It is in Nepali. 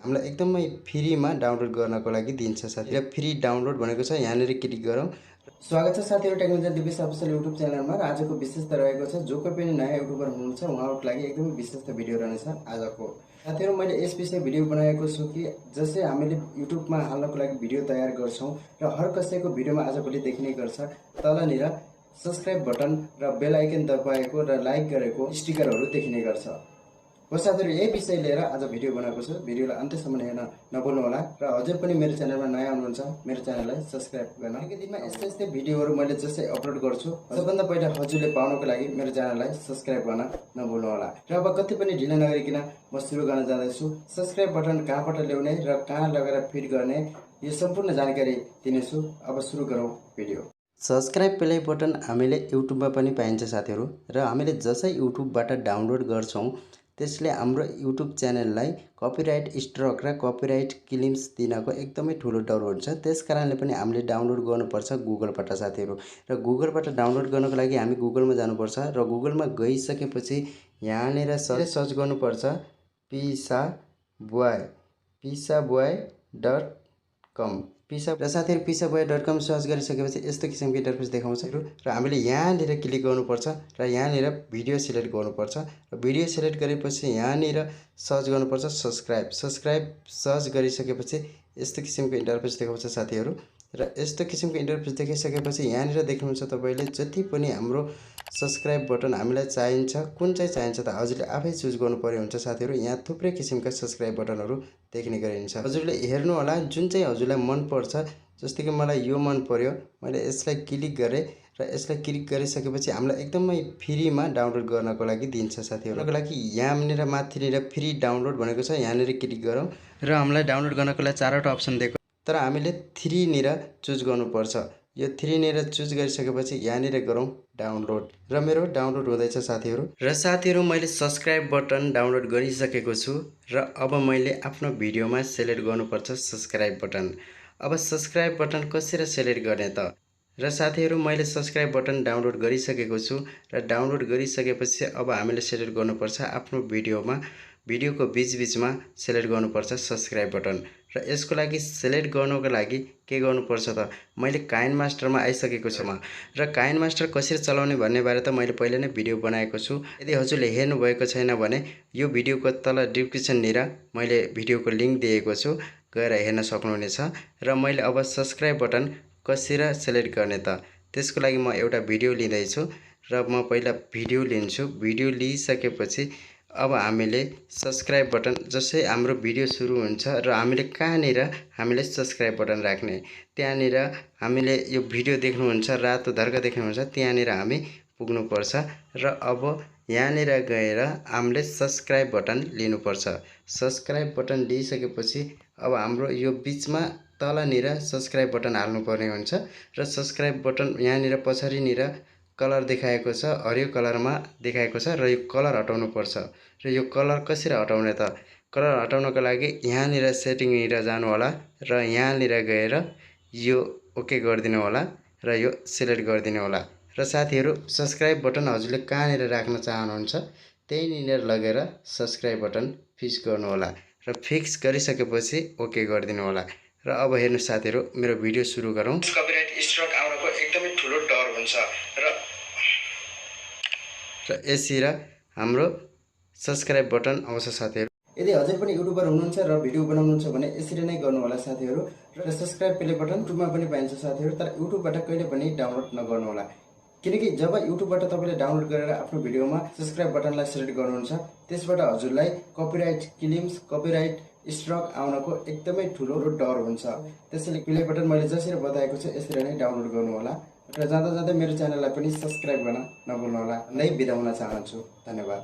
हामीलाई एकदमै फ्रीमा डाउनलोड गर्नको लागि दिन्छ साथी। र फ्री डाउनलोड भनेको छ, यहाँनिर क्लिक गरौँ। स्वागत छ साथीहरु टेक्नोलोजी दिविस अफिसियल युट्युब च्यानलमा। र आजको विशेषता रहेको छ, जो कोही पनि नयाँ युट्युबर हुनुहुन्छ उहाँहरुको लागि एकदमै विशेष भिडियो रहनेछ आजको। साथीहरु मैले यस विषय भिडियो बनाएको छु कि जसै हामीले युट्युबमा हाल्नको लागि भिडियो तयार गर्छौं र हर कसैको भिडियोमा आजभोलि देखिने गर्छ तलनिर सब्स्क्राइब बटन र बेल आइकन दबाएको र लाइक गरेको स्टिकरहरु देखिने गर्छ। हो साथीहरु, यही विषय लिएर आज भिडियो बनाएको छु। भिडियोलाई अन्त्यसम्म हेर्न नभुल्नु होला र हजुर पनि मेरो च्यानलमा नयाँ हुनुहुन्छ मेरो च्यानललाई सब्स्क्राइब गर्न। आजको दिनमा यस्तै भिडियोहरु मैले जसै अपलोड गर्छु सबभन्दा पहिला हजुरले पाउनको लागि मेरो च्यानललाई सब्स्क्राइब गर्न नभुल्नु होला। र अब कति पनि ढिला नगरिकन म सुरु गर्न जाँदैछु। सब्स्क्राइब बटन कहाँबाट ल्याउने र कहाँ लगेर फिट गर्ने यो सम्पूर्ण जानकारी दिनेछु। अब सुरु गरौँ भिडियो। सब्स्क्राइब प्ले बटन हामीले युट्युबमा पनि पाइन्छ साथीहरु। र हामीले जसै युट्युबबाट डाउनलोड गर्छौं त्यसले हाम्रो युट्युब च्यानललाई कपिराइट स्ट्रक र कपिराइट क्लेम्स दिनको एकदमै ठूलो डर हुन्छ। त्यसकारणले पनि हामीले डाउनलोड गर्नुपर्छ गुगलबाट साथीहरु। र गुगलबाट डाउनलोड गर्नको लागि हामी गुगलमा जानुपर्छ र गुगलमा गइसकेपछि यहाँनिर सर्च गर्नुपर्छ pisaboy.com र साथीहरु pisaboy.com सर्च गरिसकेपछि यस्तो किसिमको इन्टरफेस देखाउँछ र हामीले यहाँनिर क्लिक गर्नुपर्छ र यहाँनिर भिडियो सिलेक्ट गर्नुपर्छ र भिडियो सिलेक्ट गरेपछि यहाँनिर सर्च गर्नुपर्छ सब्स्क्राइब सर्च गरिसकेपछि यस्तो किसिमको इन्टरफेस देखाउँछ साथीहरु। र यस्तो किसिमको इन्टरफेस देखिसकेपछि यहाँनिर देख्नुहुन्छ तपाईले जति पनि हाम्रो सब्स्क्राइब बटन हामीलाई चाहिन्छ कुन चाहिँ चाहिन्छ त हजुरले आफै चुज गर्नुपर्ने हुन्छ साथीहरु। यहाँ थुप्रै किसिमका सब्स्क्राइब बटनहरु देखिने गरिन्छ। हजुरले हेर्नु होला जुन चाहिँ हजुरलाई मन पर्छ। जस्तै कि मलाई यो मन पर्यो, मैले यसलाई क्लिक गरे र यसलाई क्लिक गरिसकेपछि हामीलाई एकदमै फ्रीमा डाउनलोड गर्नको लागि दिन्छ साथीहरुको लागि। यहाँनिर माथिनिर फ्री डाउनलोड भनेको छ, यहाँनिर क्लिक गरौँ र हामीलाई डाउनलोड गर्नको लागि चारवटा अप्सन दिएको, तर हामीले 3 निर चुज गर्नुपर्छ। यो 3 निर चुज गरिसकेपछि यहाँनिर गरौँ डाउनलोड र मेरो डाउनलोड हुँदैछ साथीहरु। र साथीहरु मैले सब्स्क्राइब बटन डाउनलोड गरिसकेको छु र अब मैले आफ्नो भिडियोमा सिलेक्ट गर्नुपर्छ सब्स्क्राइब बटन। अब सब्स्क्राइब बटन कसरी सिलेक्ट गर्ने त? र साथीहरु मैले सब्स्क्राइब बटन डाउनलोड गरिसकेको छु र डाउनलोड गरिसकेपछि अब हामीले सिलेक्ट गर्नुपर्छ आफ्नो भिडियोको बीचमा सिलेक्ट गर्नुपर्छ सब्स्क्राइब बटन। र यसको लागि सिलेक्ट गर्नको लागि के गर्नुपर्छ त? मैले काइनमास्टरमा आइसकेको छु र काइनमास्टर कसरी चलाउने भन्ने बारे त मैले पहिले नै भिडियो बनाएको छु। यदि हजुरले हेर्नु भएको छैन भने यो भिडियोको तल डिस्क्रिप्सननिर मैले भिडियोको लिंक दिएको छु, गएर हेर्न सक्नुहुनेछ। र मैले अब सब्स्क्राइब बटन कसरी सिलेक्ट गर्ने त? त्यसको लागि म एउटा भिडियो लिँदै छु र म पहिला भिडियो लिन्छु। भिडियो लिइसकेपछि अब हामीले सब्स्क्राइब बटन जसै हाम्रो भिडियो सुरु हुन्छ र हामीले कहाँनिर हामीले सब्स्क्राइब बटन राख्ने त्यहाँनिर हामीले यो भिडियो देख्नुहुन्छ रातो धर्का देख्नुहुन्छ त्यहाँनिर हामी पुग्नुपर्छ र अब यहाँनिर गएर हामीले सब्स्क्राइब बटन लिनुपर्छ। सब्स्क्राइब बटन लिइसकेपछि अब हाम्रो यो बीचमा तलनिर सब्स्क्राइब बटन हाल्नुपर्ने हुन्छ र सब्स्क्राइब बटन यहाँनिर पछाडिनिर कलर देखाएको छ, हरियो कलरमा देखाएको छ र यो कलर हटाउनु पर्छ। र यो कलर कसरी हटाउने त? कलर हटाउनको लागि यहाँनिर सेटिङनिर जानु होला र यहाँनिर गएर यो ओके गरिदिनु होला र यो सिलेक्ट गरिदिनु होला। र साथीहरु सब्स्क्राइब बटन हजुरले कहाँनिर राख्न चाहनुहुन्छ त्यहीनिर लगेर सब्स्क्राइब बटन फिक्स गर्नु होला र फिक्स गरिसकेपछि ओके गरिदिनु होला। र अब हेर्नु साथीहरु मेरो भिडियो सुरु गरौँ। कपिराइट स्ट्रक आउनको एकदमै ठूलो डर हुन्छ र यसरी हाम्रो सब्स्क्राइब बटन आउँछ साथीहरु। यदि हजुर पनि युट्युबर हुनुहुन्छ र भिडियो बनाउनुहुन्छ भने यसरी नै गर्नु होला साथीहरु। र सब्स्क्राइब प्ले बटन युट्युबमा पनि पाइन्छ साथीहरु, तर युट्युबबाट कहिले पनि डाउनलोड नगर्नु होला। किनकि जब युट्युबबाट तपाईले डाउनलोड गरेर आफ्नो भिडियोमा सब्स्क्राइब बटनलाई सिलेक्ट गर्नुहुन्छ त्यसबाट हजुरलाई कपिराइट क्लेम्स कपिराइट स्ट्रक आउनको एकदमै ठूलो डर हुन्छ। त्यसैले प्ले बटन मैले जसरी बताएको छु यसरी नै डाउनलोड गर्नु होला। र जाँदा मेरो च्यानललाई पनि सब्स्क्राइब गर्न नभुल्नु होला। नै बिदा हुन चाहन्छु। धन्यवाद।